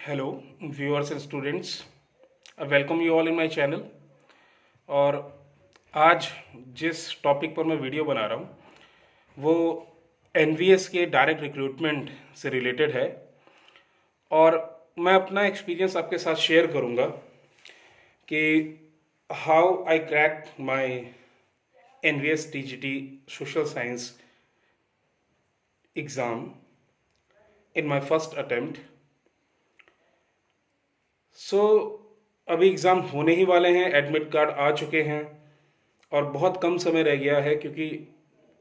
Hello viewers and students, welcome you all in my channel. और आज जिस topic पर मैं वीडियो बना रहा हूँ वो एनवीएस के डायरेक्ट रिक्रूटमेंट से रिलेटेड है। और मैं अपना एक्सपीरियंस आपके साथ शेयर करूँगा कि how I crack my NVS TGT social science exam in my first attempt. So अभी एग्ज़ाम होने ही वाले हैं, एडमिट कार्ड आ चुके हैं और बहुत कम समय रह गया है, क्योंकि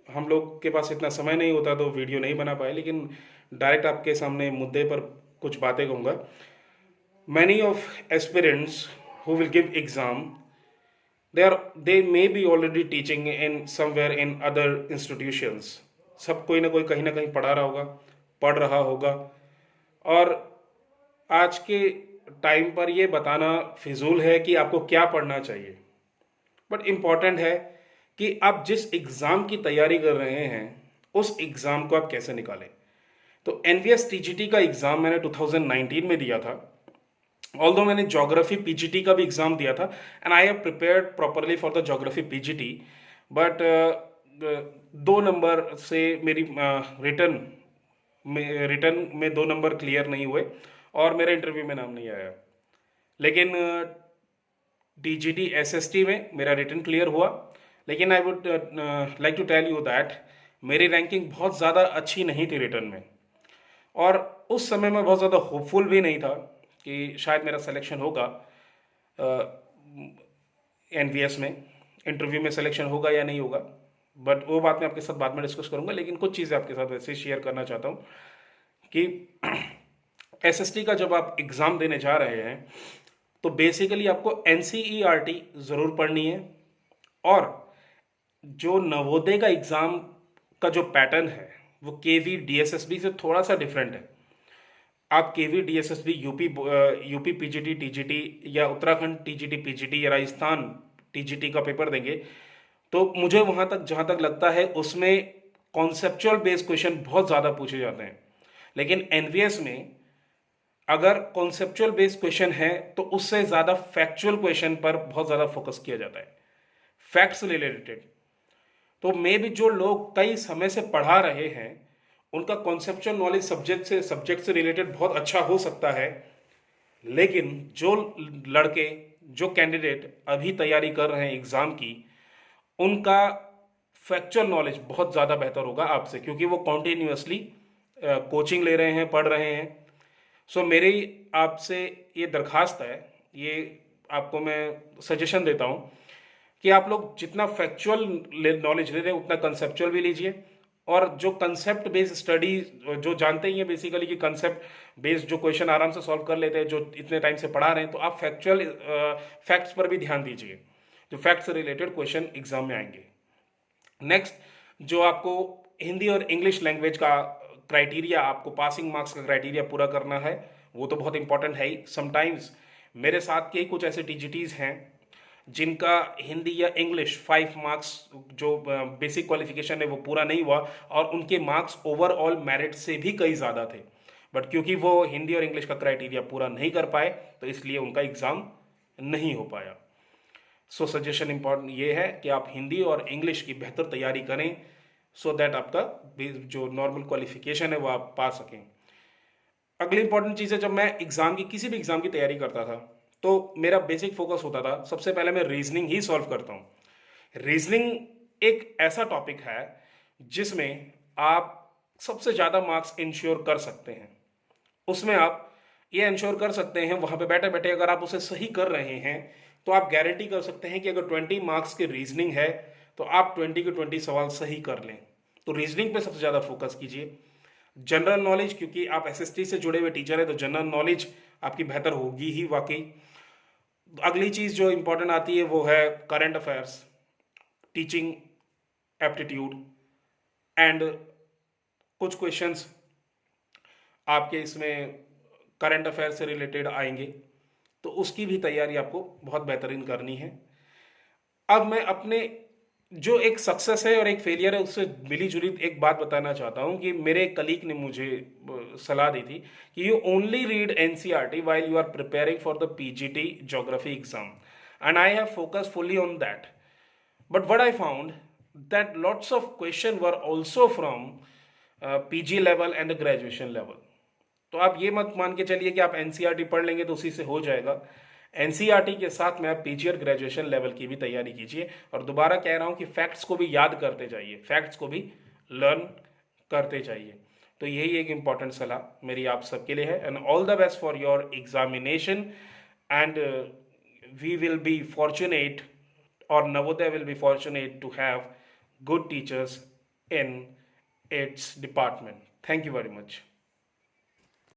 हम लोग के पास इतना समय नहीं होता तो वीडियो नहीं बना पाए। लेकिन डायरेक्ट आपके सामने मुद्दे पर कुछ बातें कहूँगा। Many of aspirants who will give exam, they may be already teaching in somewhere in other institutions. सब कोई ना कहीं पढ़ा रहा होगा, पढ़ रहा होगा। और आज के टाइम पर ये बताना फिजूल है कि आपको क्या पढ़ना चाहिए, बट इम्पॉर्टेंट है कि आप जिस एग्ज़ाम की तैयारी कर रहे हैं उस एग्ज़ाम को आप कैसे निकालें। तो एनवीएस टीजीटी का एग्ज़ाम मैंने 2019 में दिया था। ऑल्दो मैंने ज्योग्राफी पीजीटी का भी एग्ज़ाम दिया था and I have prepared properly for the geography PGT, but 2 number से मेरी रिटर्न में 2 नंबर क्लियर नहीं हुए और मेरा इंटरव्यू में नाम नहीं आया। लेकिन टीजीटी एसएसटी में मेरा रिटन क्लियर हुआ। लेकिन I would like to tell you that मेरी रैंकिंग बहुत ज़्यादा अच्छी नहीं थी रिटन में। और उस समय मैं बहुत ज़्यादा होपफुल भी नहीं था कि शायद मेरा सिलेक्शन होगा एनवीएस में, इंटरव्यू में सिलेक्शन होगा या नहीं होगा। बट वो बात मैं आपके साथ बाद में डिस्कस करूंगा। लेकिन कुछ चीज़ें आपके साथ वैसे शेयर करना चाहता हूँ कि एसएसटी का जब आप एग्ज़ाम देने जा रहे हैं तो बेसिकली आपको एनसीईआरटी ज़रूर पढ़नी है। और जो नवोदय का एग्ज़ाम का जो पैटर्न है वो केवी डीएसएसबी से थोड़ा सा डिफरेंट है। आप केवी डीएसएसबी यूपी पीजीटी टीजीटी या उत्तराखंड टीजीटी पीजीटी या राजस्थान टीजीटी का पेपर देंगे तो मुझे वहाँ तक जहाँ तक लगता है उसमें कॉन्सेप्चुअल बेस्ड क्वेश्चन बहुत ज़्यादा पूछे जाते हैं। लेकिन एनवीएस में अगर कॉन्सेप्चुअल बेस्ड क्वेश्चन है तो उससे ज़्यादा फैक्चुअल क्वेश्चन पर बहुत ज़्यादा फोकस किया जाता है, फैक्ट्स रिलेटेड। तो मे भी जो लोग कई समय से पढ़ा रहे हैं उनका कॉन्सेप्चुअल नॉलेज सब्जेक्ट से रिलेटेड बहुत अच्छा हो सकता है। लेकिन जो लड़के, जो कैंडिडेट अभी तैयारी कर रहे हैं एग्ज़ाम की, उनका फैक्चुअल नॉलेज बहुत ज़्यादा बेहतर होगा आपसे, क्योंकि वो कॉन्टिन्यूसली कोचिंग ले रहे हैं, पढ़ रहे हैं। सो मेरी आपसे ये दरखास्त है, ये आपको मैं सजेशन देता हूँ कि आप लोग जितना फैक्चुअल नॉलेज ले रहे हैं उतना कंसेप्चुअल भी लीजिए। और जो कंसेप्ट बेस्ड स्टडी, जो जानते ही हैं बेसिकली कि कंसेप्ट बेस्ड जो क्वेश्चन आराम से सॉल्व कर लेते हैं, जो इतने टाइम से पढ़ा रहे हैं, तो आप फैक्चुअल फैक्ट्स पर भी ध्यान दीजिए, जो फैक्ट से रिलेटेड क्वेश्चन एग्जाम में आएंगे। नेक्स्ट, जो आपको हिंदी और इंग्लिश लैंग्वेज का क्राइटेरिया, आपको पासिंग मार्क्स का क्राइटेरिया पूरा करना है, वो तो बहुत इंपॉर्टेंट है ही। समटाइम्स मेरे साथ के कुछ ऐसे टीजीटीज हैं जिनका हिंदी या इंग्लिश 5 मार्क्स जो बेसिक क्वालिफिकेशन है वो पूरा नहीं हुआ और उनके मार्क्स ओवरऑल मेरिट से भी कई ज़्यादा थे। बट क्योंकि वो हिंदी और इंग्लिश का क्राइटेरिया पूरा नहीं कर पाए तो इसलिए उनका एग्ज़ाम नहीं हो पाया। सो सजेशन इंपॉर्टेंट ये है कि आप हिंदी और इंग्लिश की बेहतर तैयारी करें, सो दैट आपका जो नॉर्मल क्वालिफिकेशन है वो आप पा सकें। अगली इंपॉर्टेंट चीज़ है, जब मैं एग्ज़ाम की, किसी भी एग्ज़ाम की तैयारी करता था तो मेरा बेसिक फोकस होता था, सबसे पहले मैं रीजनिंग ही सॉल्व करता हूँ। रीजनिंग एक ऐसा टॉपिक है जिसमें आप सबसे ज़्यादा मार्क्स इंश्योर कर सकते हैं। उसमें आप ये इंश्योर कर सकते हैं, वहाँ पे बैठे बैठे अगर आप उसे सही कर रहे हैं तो आप गारंटी कर सकते हैं कि अगर 20 मार्क्स की रीजनिंग है तो आप 20 के 20 सवाल सही कर लें। तो रीजनिंग पे सबसे ज़्यादा फोकस कीजिए। जनरल नॉलेज, क्योंकि आप एसएसटी से जुड़े हुए टीचर हैं तो जनरल नॉलेज आपकी बेहतर होगी ही वाकई। अगली चीज़ जो इंपॉर्टेंट आती है वो है current affairs, teaching aptitude and कुछ क्वेश्चंस आपके इसमें करंट अफेयर से रिलेटेड आएंगे, तो उसकी भी तैयारी आपको बहुत बेहतरीन करनी है। अब मैं अपने जो एक सक्सेस है और एक फेलियर है उससे मिली जुली एक बात बताना चाहता हूँ कि मेरे एक कलीग ने मुझे सलाह दी थी कि you only read NCERT while you are preparing for the PGT geography exam and I have focus fully on that. But what I found that lots of question were also from PG level and the graduation level. तो आप ये मत मान के चलिए कि आप NCERT पढ़ लेंगे तो उसी से हो जाएगा. एनसीईआरटी के साथ में आप पीजी और ग्रेजुएशन लेवल की भी तैयारी कीजिए और दोबारा कह रहा हूँ कि फैक्ट्स को भी याद करते जाइए, फैक्ट्स को भी लर्न करते जाइए. तो यही एक इम्पॉर्टेंट सलाह मेरी आप सबके लिए है. And all the best for your examination and we will be fortunate, or Navodaya will be fortunate to have good teachers in its department. Thank you very much.